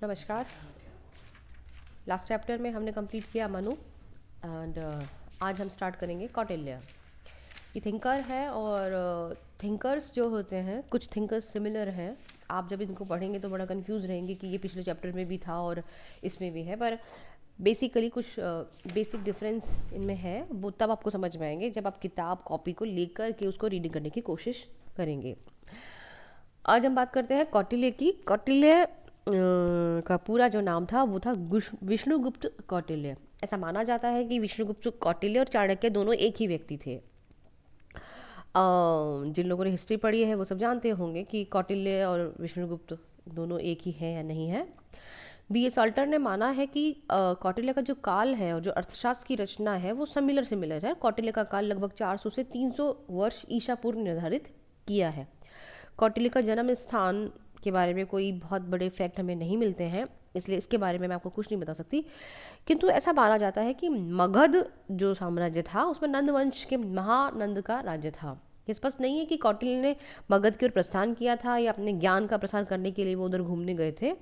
नमस्कार। Last chapter में हमने कंप्लीट किया मनु एंड आज हम स्टार्ट करेंगे कौटिल्य। ये थिंकर है और थिंकर्स जो होते हैं, कुछ थिंकर्स सिमिलर हैं। आप जब इनको पढ़ेंगे तो बड़ा कंफ्यूज रहेंगे कि ये पिछले चैप्टर में भी था और इसमें भी है, पर बेसिकली कुछ बेसिक डिफरेंस इनमें है। वो तब आपको समझ में आएंगे जब आप किताब कॉपी को लेकर के उसको रीडिंग करने की कोशिश करेंगे। आज हम बात करते हैं कौटिल्य की। कौटिल्य का पूरा जो नाम था वो था विष्णुगुप्त कौटिल्य। ऐसा माना जाता है कि विष्णुगुप्त कौटिल्य और चाणक्य दोनों एक ही व्यक्ति थे। जिन लोगों ने हिस्ट्री पढ़ी है वो सब जानते होंगे कि कौटिल्य और विष्णुगुप्त दोनों एक ही हैं या नहीं है। बी एस अल्टर ने माना है कि कौटिल्य का जो काल है और जो अर्थशास्त्र की रचना है वो सिमिलर है। कौटिल्य का काल लगभग 400 से 300 वर्ष ईसा पूर्व निर्धारित किया है। कौटिल्य का जन्म स्थान के बारे में कोई बहुत बड़े फैक्ट हमें नहीं मिलते हैं, इसलिए इसके बारे में मैं आपको कुछ नहीं बता सकती। किंतु ऐसा माना जाता है कि मगध जो साम्राज्य था उसमें नंद वंश के महानंद का राज्य था। ये स्पष्ट नहीं है कि कौटिल्य ने मगध की ओर प्रस्थान किया था या अपने ज्ञान का प्रसार करने के लिए वो उधर घूमने गए थे,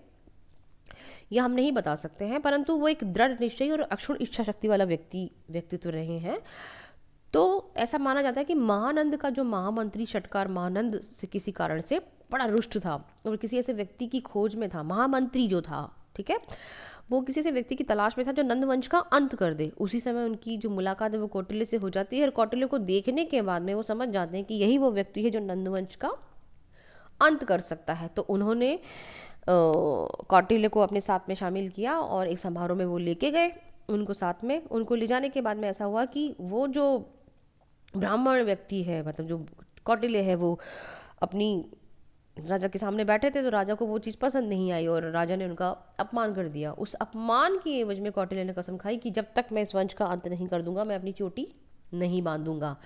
यह हम नहीं बता सकते हैं। परंतु वो एक दृढ़ निश्चयी और अक्षुण इच्छा शक्ति वाला व्यक्तित्व रहे हैं। तो ऐसा माना जाता है कि महानंद का जो महामंत्री षटकार महानंद से किसी कारण से बड़ा रुष्ट था और किसी ऐसे व्यक्ति की खोज में था। महामंत्री जो था, ठीक है, वो किसी ऐसे व्यक्ति की तलाश में था जो नंदवंश का अंत कर दे। उसी समय उनकी जो मुलाकात है वो कौटिल्य से हो जाती है और कौटिल्य को देखने के बाद में वो समझ जाते हैं कि यही वो व्यक्ति है जो नंदवंश का अंत कर सकता है। तो उन्होंने कौटिल्य को अपने साथ में शामिल किया और एक समारोह में वो लेके गए उनको साथ में। उनको ले जाने के बाद में ऐसा हुआ कि वो जो ब्राह्मण व्यक्ति है, मतलब जो कौटिल्य है, वो अपनी राजा के सामने बैठे थे, तो राजा को वो चीज़ पसंद नहीं आई और राजा ने उनका अपमान कर दिया। उस अपमान की एवज में कौटिल्य ने कसम खाई कि जब तक मैं इस वंश का अंत नहीं कर दूंगा मैं अपनी चोटी नहीं बांधूंगा।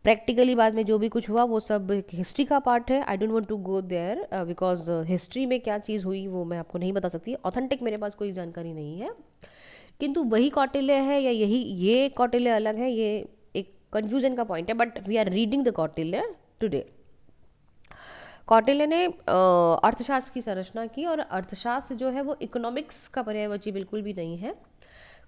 प्रैक्टिकली बाद में जो भी कुछ हुआ वो सब हिस्ट्री का पार्ट है। I don't want to go there because history में क्या चीज़ हुई वो मैं आपको नहीं बता सकती। ऑथेंटिक मेरे पास कोई जानकारी नहीं है। किंतु वही कौटिल्य है या ये कौटिल्य अलग है, ये एक कंफ्यूजन का पॉइंट है। But we are reading the Kautilya today. Kautilya ने अर्थशास्त्र की संरचना की और अर्थशास्त्र जो है वो इकोनॉमिक्स का पर्यायवाची बिल्कुल भी नहीं है।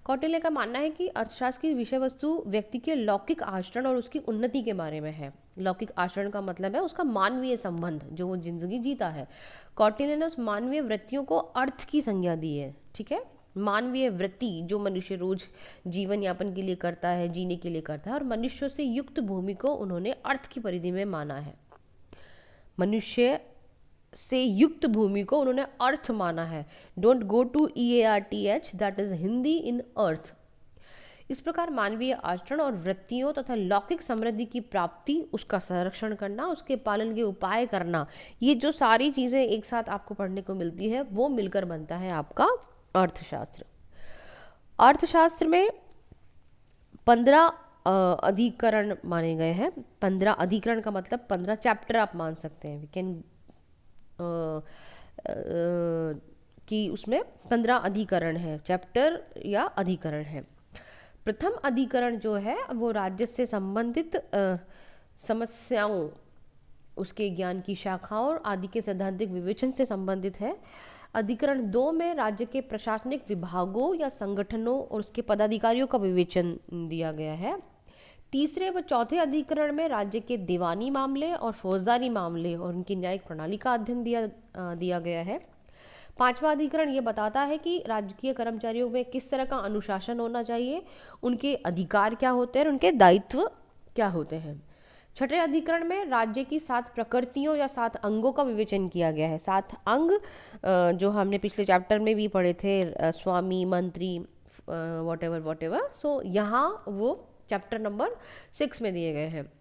कौटिल्य का मानना है कि अर्थशास्त्र की विषय वस्तु व्यक्ति के लौकिक आचरण और उसकी उन्नति के बारे में है। लौकिक आचरण का मतलब है उसका मानवीय संबंध, जो वो जिंदगी जीता है। कौटिल्य ने उस मानवीय वृत्तियों को अर्थ की संज्ञा दी है, ठीक है। मानवीय वृत्ति जो मनुष्य रोज जीवन यापन के लिए करता है, जीने के लिए करता है, और मनुष्यों से युक्त भूमि को उन्होंने अर्थ की परिधि में माना है। मनुष्य से युक्त भूमि को उन्होंने अर्थ माना है। Don't go to EARTH, that is Hindi in अर्थ। इस प्रकार मानवीय आचरण और वृत्तियों तथा लौकिक समृद्धि की प्राप्ति, उसका संरक्षण करना, उसके पालन के उपाय करना, ये जो सारी चीजें एक साथ आपको पढ़ने को मिलती है वो मिलकर बनता है आपका अर्थशास्त्र। अर्थशास्त्र में 15 अधिकरण माने गए हैं। 15 अधिकरण का मतलब 15 चैप्टर आप मान सकते हैं। वी कैन कि उसमें 15 अधिकरण है, चैप्टर या अधिकरण है। प्रथम अधिकरण जो है वो राज्य से संबंधित समस्याओं, उसके ज्ञान की शाखाओं और आदि के सैद्धांतिक विवेचन से संबंधित है। अधिकरण 2 में राज्य के प्रशासनिक विभागों या संगठनों और उसके पदाधिकारियों का विवेचन दिया गया है। तीसरे व चौथे अधिकरण में राज्य के दीवानी मामले और फौजदारी मामले और उनकी न्यायिक प्रणाली का अध्ययन दिया गया है। पांचवा अधिकरण ये बताता है कि राजकीय कर्मचारियों में किस तरह का अनुशासन होना चाहिए, उनके अधिकार क्या होते हैं और उनके दायित्व क्या होते हैं। छठे अधिकरण में राज्य की 7 प्रकृतियों या 7 अंगों का विवेचन किया गया है। 7 अंग जो हमने पिछले चैप्टर में भी पढ़े थे, स्वामी, मंत्री, वॉटेवर। सो यहाँ वो चैप्टर नंबर 6 में दिए गए हैं।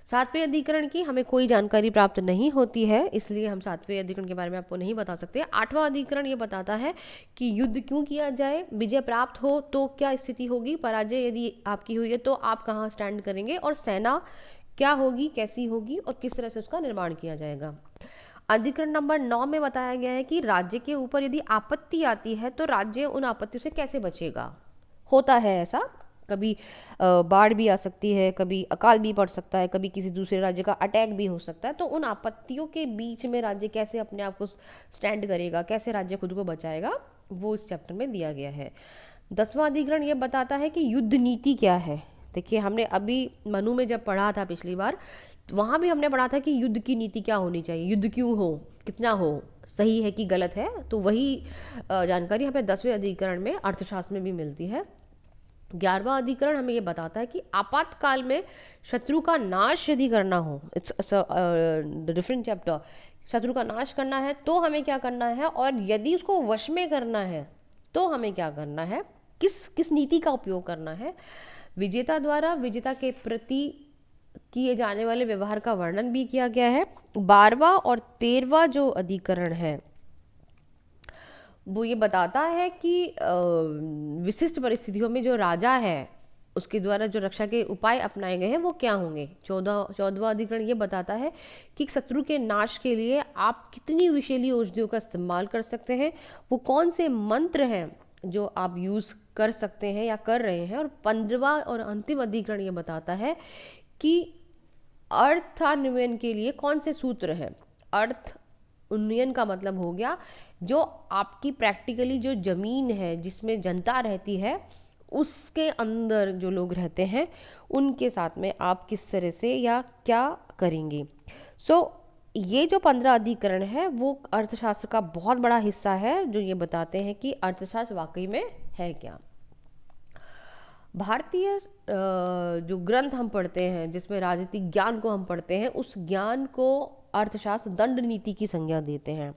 7वें अधिकरण की हमें कोई जानकारी प्राप्त नहीं होती है, इसलिए हम 7वें अधिकरण के बारे में आपको नहीं बता सकते। 8वां अधिकरण ये बताता है कि युद्ध क्यों किया जाए, विजय प्राप्त हो तो क्या स्थिति होगी, पराजय यदि आपकी हुई है तो आप कहाँ स्टैंड करेंगे, और सेना क्या होगी, कैसी होगी और किस तरह से उसका निर्माण किया जाएगा। अधिकरण नंबर 9 में बताया गया है कि राज्य के ऊपर यदि आपत्ति आती है तो राज्य उन आपत्तियों से कैसे बचेगा। होता है ऐसा कभी बाढ़ भी आ सकती है, कभी अकाल भी पड़ सकता है, कभी किसी दूसरे राज्य का अटैक भी हो सकता है। तो उन आपत्तियों के बीच में राज्य कैसे अपने आप को स्टैंड करेगा, कैसे राज्य खुद को बचाएगा, वो इस चैप्टर में दिया गया है। 10वां अधिकरण ये बताता है कि युद्ध नीति क्या है। देखिए, हमने अभी मनु में जब पढ़ा था पिछली बार, वहाँ भी हमने पढ़ा था कि युद्ध की नीति क्या होनी चाहिए, युद्ध क्यों हो, कितना हो, सही है कि गलत है। तो वही जानकारी हमें 10वें अधिकरण में अर्थशास्त्र में भी मिलती है। 11वां अधिकरण हमें ये बताता है कि आपातकाल में शत्रु का नाश यदि करना हो, इट्स डिफरेंट चैप्टर, शत्रु का नाश करना है तो हमें क्या करना है, और यदि उसको वश में करना है तो हमें क्या करना है, किस किस नीति का उपयोग करना है। विजेता द्वारा विजेता के प्रति किए जाने वाले व्यवहार का वर्णन भी किया गया है। 12वां और 13वां जो अधिकरण है वो ये बताता है कि विशिष्ट परिस्थितियों में जो राजा है उसके द्वारा जो रक्षा के उपाय अपनाए गए हैं वो क्या होंगे। 14वां अधिकरण ये बताता है कि शत्रु के नाश के लिए आप कितनी विषैली औषधियों का इस्तेमाल कर सकते हैं, वो कौन से मंत्र हैं जो आप यूज़ कर सकते हैं या कर रहे हैं। और 15वां और अंतिम अधिकरण ये बताता है कि अर्थान्वयन के लिए कौन से सूत्र हैं। अर्थ उन्नयन का मतलब हो गया जो आपकी प्रैक्टिकली जो ज़मीन है जिसमें जनता रहती है उसके अंदर जो लोग रहते हैं उनके साथ में आप किस तरह से या क्या करेंगे। ये जो 15 अधिकरण है वो अर्थशास्त्र का बहुत बड़ा हिस्सा है जो ये बताते हैं कि अर्थशास्त्र वाकई में है क्या। भारतीय जो ग्रंथ हम पढ़ते हैं जिसमें राजनीतिक ज्ञान को हम पढ़ते हैं उस ज्ञान को अर्थशास्त्र दंड नीति की संज्ञा देते हैं।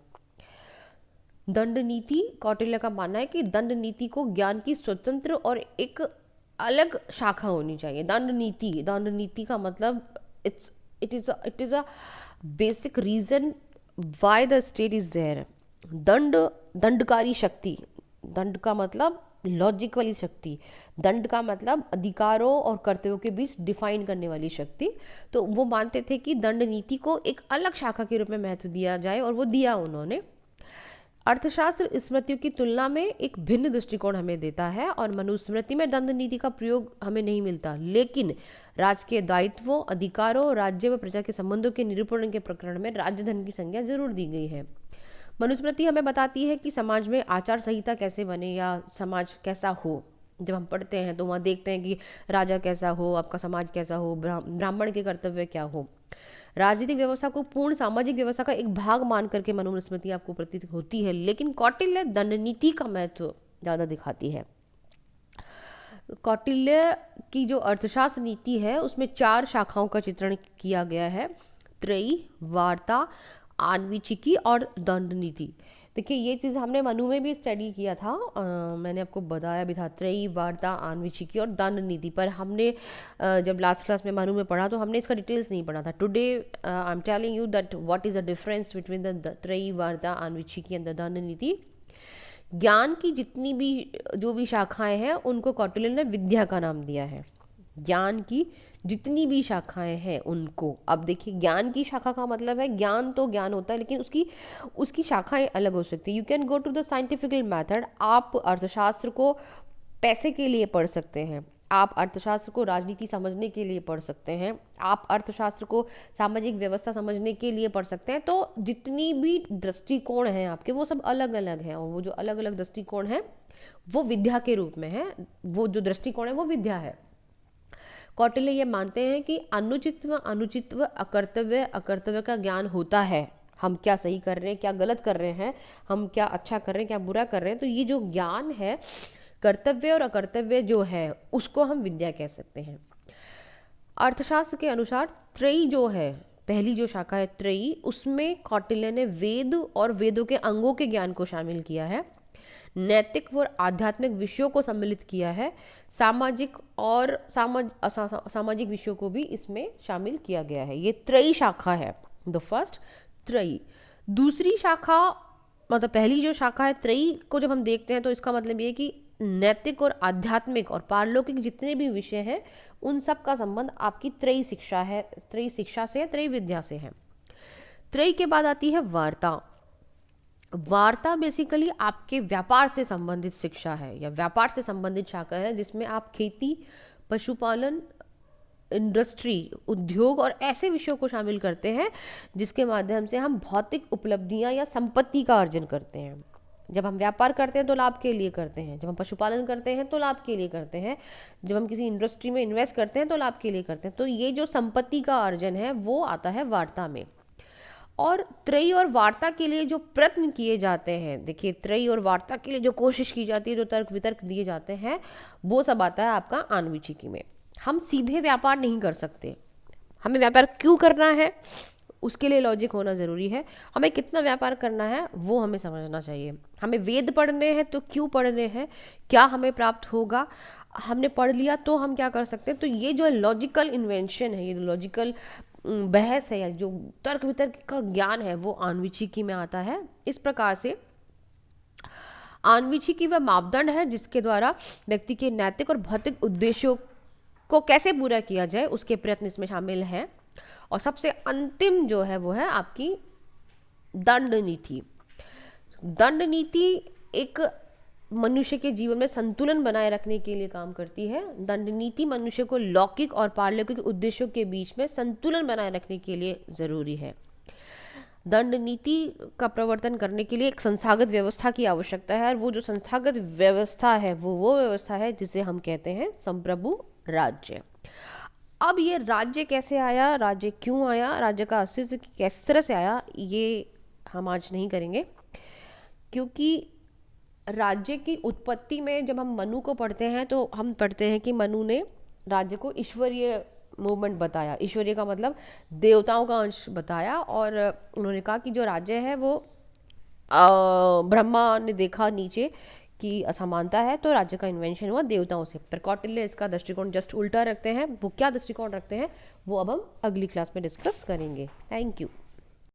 दंड नीति, कौटिल्य का मानना है कि दंड नीति को ज्ञान की स्वतंत्र और एक अलग शाखा होनी चाहिए। दंड नीति का मतलब it is a basic reason why the state is there. दंडकारी शक्ति, दंड का मतलब लॉजिक वाली शक्ति, दंड का मतलब अधिकारों और कर्तव्यों के बीच डिफाइन करने वाली शक्ति। तो वो मानते थे कि दंड नीति को एक अलग शाखा के रूप में महत्व दिया जाए और वो दिया उन्होंने। अर्थशास्त्र स्मृतियों की तुलना में एक भिन्न दृष्टिकोण हमें देता है और मनुस्मृति में दंड नीति का प्रयोग हमें नहीं मिलता, लेकिन राजकीय दायित्वों, अधिकारों, राज्य व प्रजा के संबंधों के निरूपण के प्रकरण में राजधन की संज्ञा जरूर दी गई है। मनुस्मृति हमें बताती है कि समाज में आचार संहिता कैसे बने या समाज कैसा हो। जब हम पढ़ते हैं तो वहाँ देखते हैं कि राजा कैसा हो, आपका समाज कैसा हो, ब्राह्मण के कर्तव्य क्या हो। राजनीतिक व्यवस्था को पूर्ण सामाजिक व्यवस्था का एक भाग मान करके मनुस्मृति आपको प्रतीत होती है, लेकिन कौटिल्य दंड नीति का महत्व ज़्यादा दिखाती है। कौटिल्य की जो अर्थशास्त्र नीति है उसमें 4 शाखाओं का चित्रण किया गया है: त्रयी, वार्ता, आन्वीक्षिकी और दंड नीति। देखिए, ये चीज़ हमने मनु में भी स्टडी किया था, मैंने आपको बताया भी था, त्रयी, वार्ता, आन्वीक्षिकी और दंड नीति। पर हमने जब लास्ट क्लास में मनु में पढ़ा तो हमने इसका डिटेल्स नहीं पढ़ा था। Today I am telling you that what is the difference between the त्रयी, वार्ता, आन्वीक्षिकी एंड द दंड नीति। ज्ञान की जितनी भी जो भी शाखाएं हैं उनको कौटिल्य ने विद्या का नाम दिया है। ज्ञान की जितनी भी शाखाएं हैं उनको, अब देखिए, ज्ञान की शाखा का मतलब है ज्ञान तो ज्ञान होता है लेकिन उसकी शाखाएं अलग हो सकती है। You can go to the scientifical method. आप अर्थशास्त्र को पैसे के लिए पढ़ सकते हैं, आप अर्थशास्त्र को राजनीति समझने के लिए पढ़ सकते हैं, आप अर्थशास्त्र को सामाजिक व्यवस्था समझने के लिए पढ़ सकते हैं। तो जितनी भी दृष्टिकोण हैं आपके वो सब अलग अलग हैं और वो जो अलग अलग दृष्टिकोण हैं वो विद्या के रूप में है। वो जो दृष्टिकोण है वो विद्या है। कौटिल्य ये मानते हैं कि अनुचित्व, अकर्तव्य का ज्ञान होता है। हम क्या सही कर रहे हैं, क्या गलत कर रहे हैं, हम क्या अच्छा कर रहे हैं, क्या बुरा कर रहे हैं। तो ये जो ज्ञान है, कर्तव्य और अकर्तव्य जो है, उसको हम विद्या कह सकते हैं। अर्थशास्त्र के अनुसार त्रयी जो है, पहली जो शाखा है त्रयी, उसमें कौटिल्य ने वेद और वेदों के अंगों के ज्ञान को शामिल किया है, नैतिक व आध्यात्मिक विषयों को सम्मिलित किया है, सामाजिक और सामाजिक विषयों को भी इसमें शामिल किया गया है। ये त्रयी शाखा है, द फर्स्ट त्रयी। दूसरी शाखा, मतलब पहली जो शाखा है त्रयी को जब हम देखते हैं तो इसका मतलब ये है कि नैतिक और आध्यात्मिक और पारलौकिक जितने भी विषय हैं उन सब का संबंध आपकी त्रयी शिक्षा है, त्रयी शिक्षा से, त्रयी विद्या से है। त्रयी के बाद आती है वार्ता। वार्ता बेसिकली आपके व्यापार से संबंधित शिक्षा है या व्यापार से संबंधित शाखा है, जिसमें आप खेती, पशुपालन, इंडस्ट्री, उद्योग और ऐसे विषयों को शामिल करते हैं जिसके माध्यम से हम भौतिक उपलब्धियां या संपत्ति का अर्जन करते हैं। जब हम व्यापार करते हैं तो लाभ के लिए करते हैं, जब हम पशुपालन करते हैं तो लाभ के लिए करते हैं, जब हम किसी इंडस्ट्री में इन्वेस्ट करते हैं तो लाभ के लिए करते हैं। तो ये जो संपत्ति का अर्जन है वो आता है वार्ता में। और त्रयी और वार्ता के लिए जो प्रयत्न किए जाते हैं, देखिए त्रयी और वार्ता के लिए जो कोशिश की जाती है, जो तर्क वितर्क दिए जाते हैं, वो सब आता है आपका आन्वीक्षिकी में। हम सीधे व्यापार नहीं कर सकते, हमें व्यापार क्यों करना है उसके लिए लॉजिक होना ज़रूरी है। हमें कितना व्यापार करना है वो हमें समझना चाहिए। हमें वेद पढ़ने हैं तो क्यों पढ़ने हैं, क्या हमें प्राप्त होगा, हमने पढ़ लिया तो हम क्या कर सकते हैं। तो ये जो लॉजिकल इन्वेंशन है, ये लॉजिकल बहस है या जो तर्क वितर्क का ज्ञान है वो आन्वीक्षिकी में आता है। इस प्रकार से आन्वीक्षिकी वह मापदंड है जिसके द्वारा व्यक्ति के नैतिक और भौतिक उद्देश्यों को कैसे पूरा किया जाए उसके प्रयत्न इसमें शामिल हैं। और सबसे अंतिम जो है वो है आपकी दंड नीति। दंड नीति एक मनुष्य के जीवन में संतुलन बनाए रखने के लिए काम करती है। दंड नीति मनुष्य को लौकिक और पारलौकिक उद्देश्यों के बीच में संतुलन बनाए रखने के लिए जरूरी है। दंड नीति का प्रवर्तन करने के लिए एक संस्थागत व्यवस्था की आवश्यकता है, और वो जो संस्थागत व्यवस्था है वो व्यवस्था है जिसे हम कहते हैं संप्रभु राज्य। अब ये राज्य कैसे आया, राज्य क्यों आया, राज्य का अस्तित्व किस तरह से आया, ये हम आज नहीं करेंगे, क्योंकि राज्य की उत्पत्ति में जब हम मनु को पढ़ते हैं तो हम पढ़ते हैं कि मनु ने राज्य को ईश्वरीय मूवमेंट बताया। ईश्वरीय का मतलब देवताओं का अंश बताया, और उन्होंने कहा कि जो राज्य है वो ब्रह्मा ने देखा नीचे की असमानता है, तो राज्य का इन्वेंशन हुआ देवताओं से। पर कौटिल्य इसका दृष्टिकोण जस्ट उल्टा रखते हैं। वो क्या दृष्टिकोण रखते हैं वो अब हम अगली क्लास में डिस्कस करेंगे। Thank you.